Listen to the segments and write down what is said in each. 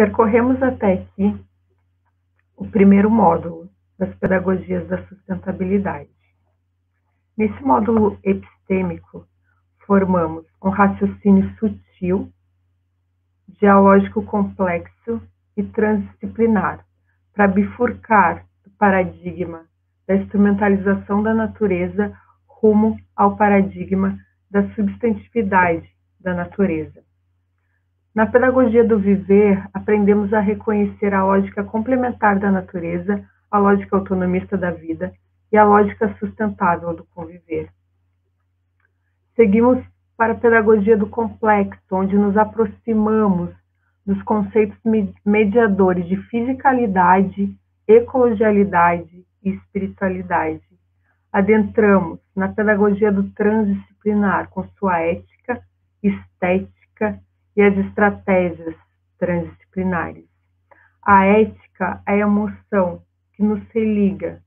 Percorremos até aqui o primeiro módulo das pedagogias da sustentabilidade. Nesse módulo epistêmico, formamos um raciocínio sutil, dialógico complexo e transdisciplinar para bifurcar do paradigma da instrumentalização da natureza rumo ao paradigma da substantividade da natureza. Na pedagogia do viver, aprendemos a reconhecer a lógica complementar da natureza, a lógica autonomista da vida e a lógica sustentável do conviver. Seguimos para a pedagogia do complexo, onde nos aproximamos dos conceitos mediadores de fisicalidade, ecologialidade e espiritualidade. Adentramos na pedagogia do transdisciplinar, com sua ética, estética e as estratégias transdisciplinares. A ética é a emoção que nos religa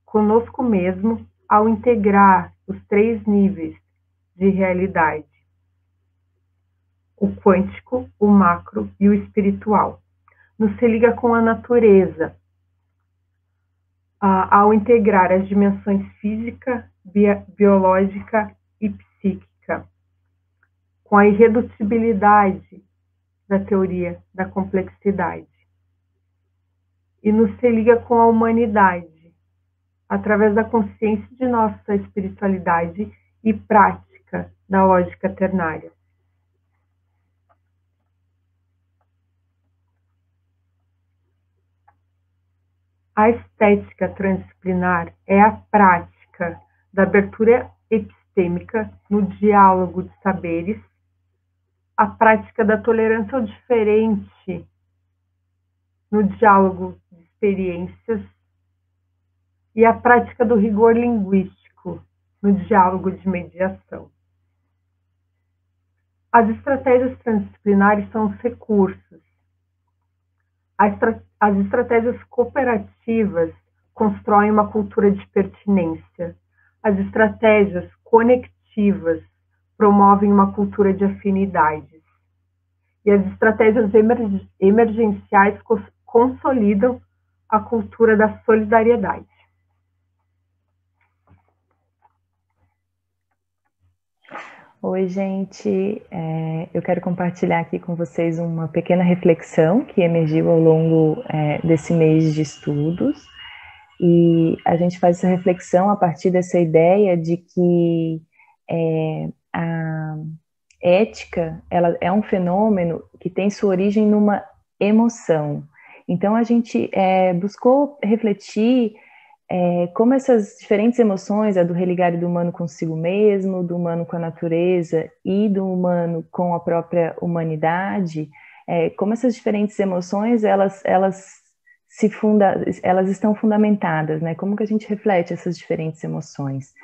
conosco mesmo ao integrar os 3 níveis de realidade: o quântico, o macro e o espiritual. Nos religa com a natureza, ao integrar as dimensões física, biológica e psíquica, com a irredutibilidade da teoria da complexidade. E nos religa com a humanidade, através da consciência de nossa espiritualidade e prática da lógica ternária. A estética transdisciplinar é a prática da abertura epistêmica no diálogo de saberes, a prática da tolerância ao diferente no diálogo de experiências e a prática do rigor linguístico no diálogo de mediação. As estratégias transdisciplinares são os recursos. As estratégias cooperativas constroem uma cultura de pertinência. As estratégias conectivas promovem uma cultura de afinidades. E as estratégias emergenciais consolidam a cultura da solidariedade. Oi, gente. Eu quero compartilhar aqui com vocês uma pequena reflexão que emergiu ao longo desse mês de estudos. E a gente faz essa reflexão a partir dessa ideia de que a ética, ela é um fenômeno que tem sua origem numa emoção. Então, a gente buscou refletir como essas diferentes emoções, a do religar do humano consigo mesmo, do humano com a natureza e do humano com a própria humanidade, como essas diferentes emoções, elas estão fundamentadas, né? Como que a gente reflete essas diferentes emoções?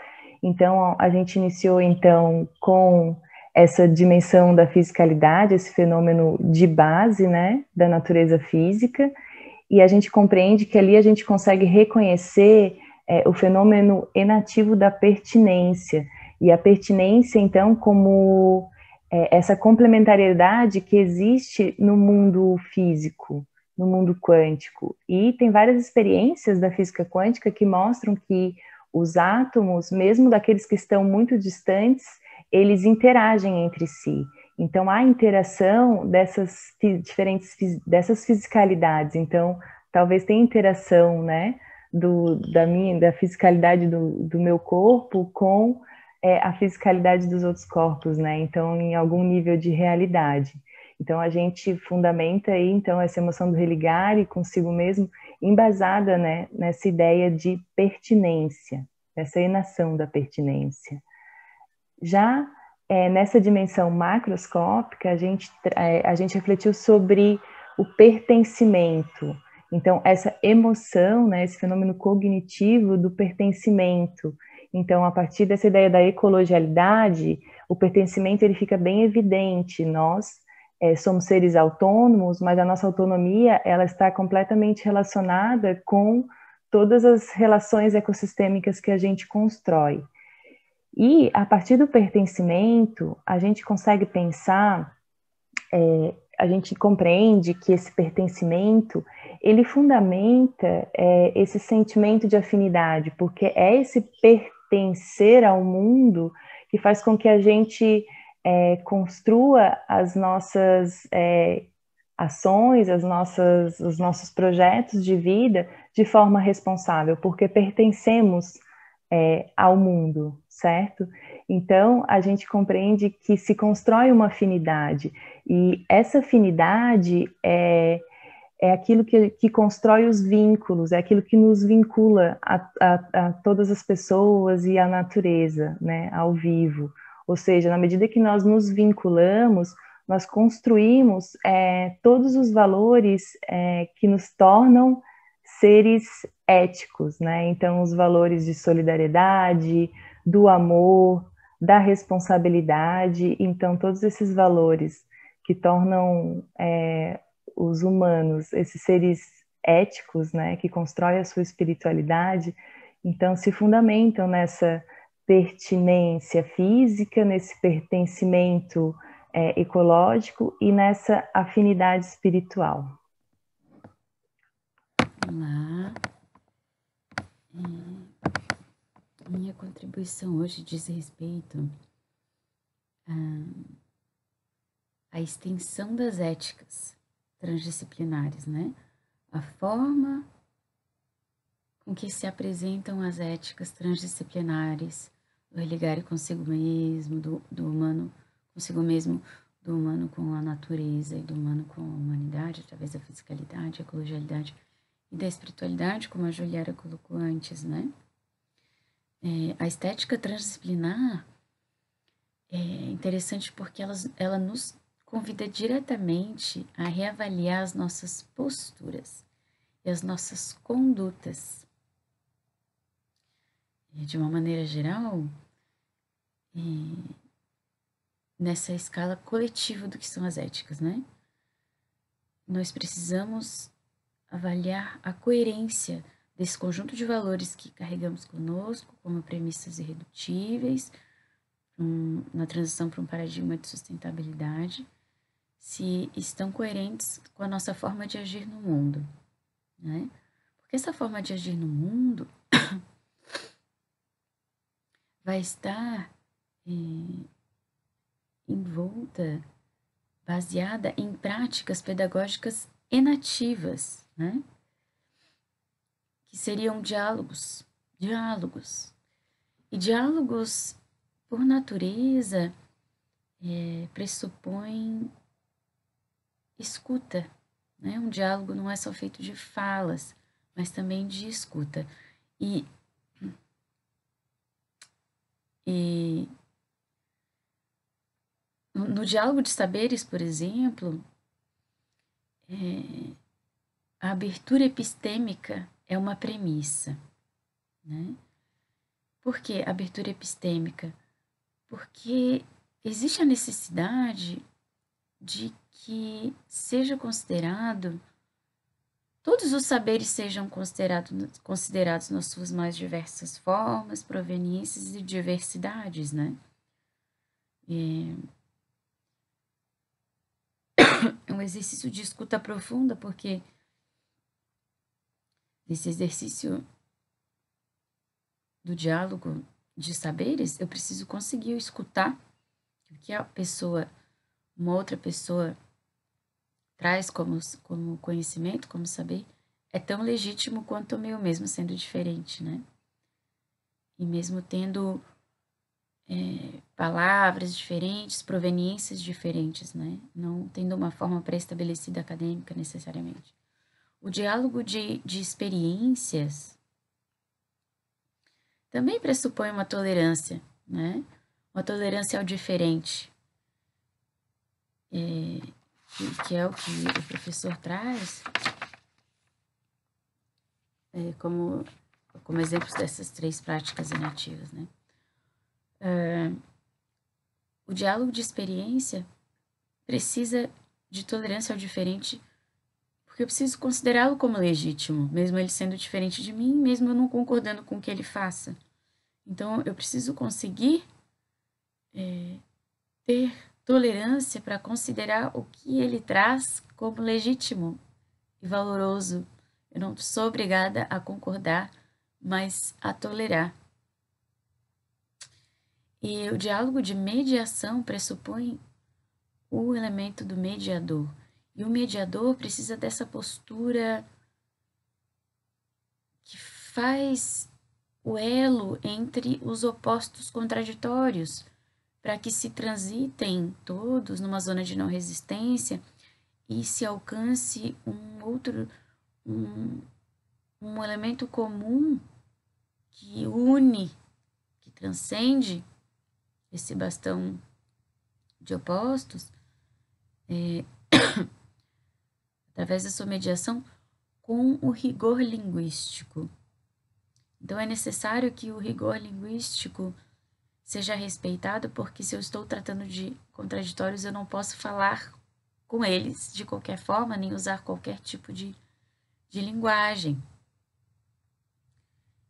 Então, a gente iniciou, então, com essa dimensão da fisicalidade, esse fenômeno de base, né, da natureza física, e a gente compreende que ali a gente consegue reconhecer o fenômeno enativo da pertinência, e a pertinência, então, como essa complementariedade que existe no mundo físico, no mundo quântico. E tem várias experiências da física quântica que mostram que os átomos, mesmo daqueles que estão muito distantes, eles interagem entre si. Então, há interação dessas fisicalidades. Então, talvez tenha interação, né, da fisicalidade do meu corpo com a fisicalidade dos outros corpos, né? Então, em algum nível de realidade. Então, a gente fundamenta aí, então, essa emoção do religar e consigo mesmo, embasada, né, nessa ideia de pertinência, essa enação da pertinência. Já nessa dimensão macroscópica, a gente refletiu sobre o pertencimento. Então, essa emoção, né, esse fenômeno cognitivo do pertencimento. Então, a partir dessa ideia da ecologialidade, o pertencimento ele fica bem evidente. Nós somos seres autônomos, mas a nossa autonomia ela está completamente relacionada com todas as relações ecossistêmicas que a gente constrói. E, a partir do pertencimento, a gente consegue pensar a gente compreende que esse pertencimento, ele fundamenta esse sentimento de afinidade, porque é esse pertencer ao mundo que faz com que a gente construa as nossas ações, os nossos projetos de vida de forma responsável, porque pertencemos ao mundo, certo? Então, a gente compreende que se constrói uma afinidade, e essa afinidade é aquilo que constrói os vínculos, é aquilo que nos vincula a todas as pessoas e à natureza, né, ao vivo. Ou seja, na medida que nós nos vinculamos, nós construímos todos os valores que nos tornam seres éticos, né? Então, os valores de solidariedade, do amor, da responsabilidade. Então, todos esses valores que tornam os humanos, esses seres éticos, né, que constroem a sua espiritualidade, então se fundamentam nessa pertinência física, nesse pertencimento ecológico e nessa afinidade espiritual. Olá. Minha contribuição hoje diz respeito à extensão das éticas transdisciplinares, né? A forma com que se apresentam as éticas transdisciplinares do religar consigo mesmo, do humano consigo mesmo, do humano com a natureza e do humano com a humanidade, através da fisicalidade, a ecologialidade e da espiritualidade, como a Juliara colocou antes, né? A estética transdisciplinar é interessante porque ela nos convida diretamente a reavaliar as nossas posturas e as nossas condutas. De uma maneira geral, nessa escala coletiva do que são as éticas, né? Nós precisamos avaliar a coerência desse conjunto de valores que carregamos conosco como premissas irredutíveis na transição para um paradigma de sustentabilidade, se estão coerentes com a nossa forma de agir no mundo, né? Porque essa forma de agir no mundo vai estar envolta, baseada em práticas pedagógicas enativas, né? Que seriam diálogos. E diálogos, por natureza, pressupõem escuta, né? Um diálogo não é só feito de falas, mas também de escuta. E no diálogo de saberes, por exemplo, a abertura epistêmica é uma premissa, né? Por que abertura epistêmica? Porque existe a necessidade de que seja considerado, todos os saberes sejam considerados nas suas mais diversas formas, proveniências e diversidades, né? É um exercício de escuta profunda, porque nesse exercício do diálogo de saberes, eu preciso conseguir escutar o que uma outra pessoa traz como conhecimento, como saber, é tão legítimo quanto o meu, mesmo sendo diferente, né? E mesmo tendo palavras diferentes, proveniências diferentes, né? Não tendo uma forma pré-estabelecida acadêmica necessariamente. O diálogo de experiências também pressupõe uma tolerância, né? Uma tolerância ao diferente, que é o que o professor traz como exemplos dessas 3 práticas inativas, né? O diálogo de experiência precisa de tolerância ao diferente, porque eu preciso considerá-lo como legítimo, mesmo ele sendo diferente de mim, mesmo eu não concordando com o que ele faça. Então, eu preciso conseguir ter tolerância para considerar o que ele traz como legítimo e valoroso. Eu não sou obrigada a concordar, mas a tolerar. E o diálogo de mediação pressupõe o elemento do mediador. E o mediador precisa dessa postura que faz o elo entre os opostos contraditórios, para que se transitem todos numa zona de não resistência e se alcance um elemento comum que une, que transcende esse bastão de opostos, através da sua mediação com o rigor linguístico. Então, é necessário que o rigor linguístico seja respeitado, porque se eu estou tratando de contraditórios, eu não posso falar com eles de qualquer forma, nem usar qualquer tipo de linguagem.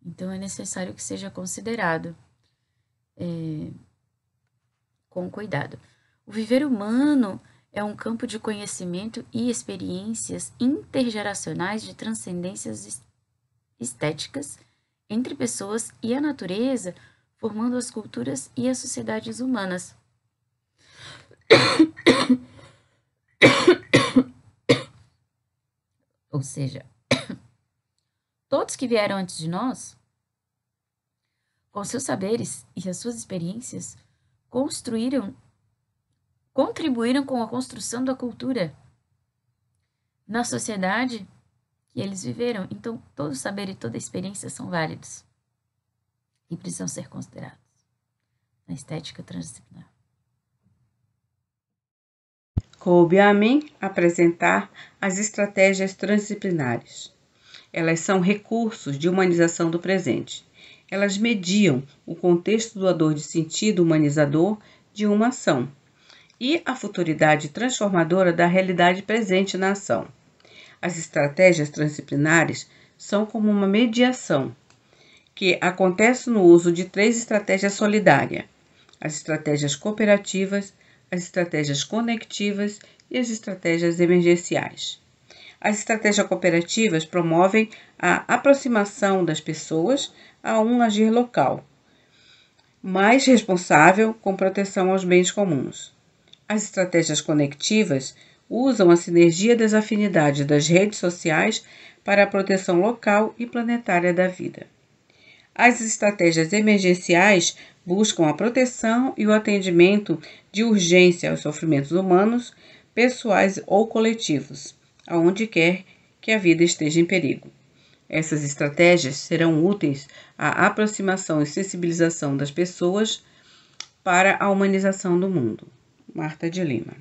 Então, é necessário que seja considerado com cuidado. O viver humano é um campo de conhecimento e experiências intergeracionais de transcendências estéticas entre pessoas e a natureza, formando as culturas e as sociedades humanas. Ou seja, todos que vieram antes de nós, com seus saberes e as suas experiências, contribuíram com a construção da cultura na sociedade que eles viveram. Então, todo saber e toda experiência são válidos e precisam ser considerados na estética transdisciplinar. Coube a mim apresentar as estratégias transdisciplinares. Elas são recursos de humanização do presente. Elas mediam o contexto doador de sentido humanizador de uma ação e a futuridade transformadora da realidade presente na ação. As estratégias transdisciplinares são como uma mediação, que acontece no uso de 3 estratégias solidárias: as estratégias cooperativas, as estratégias conectivas e as estratégias emergenciais. As estratégias cooperativas promovem a aproximação das pessoas a um agir local, mais responsável com proteção aos bens comuns. As estratégias conectivas usam a sinergia das afinidades das redes sociais para a proteção local e planetária da vida. As estratégias emergenciais buscam a proteção e o atendimento de urgência aos sofrimentos humanos, pessoais ou coletivos, aonde quer que a vida esteja em perigo. Essas estratégias serão úteis à aproximação e sensibilização das pessoas para a humanização do mundo. Marta de Lima.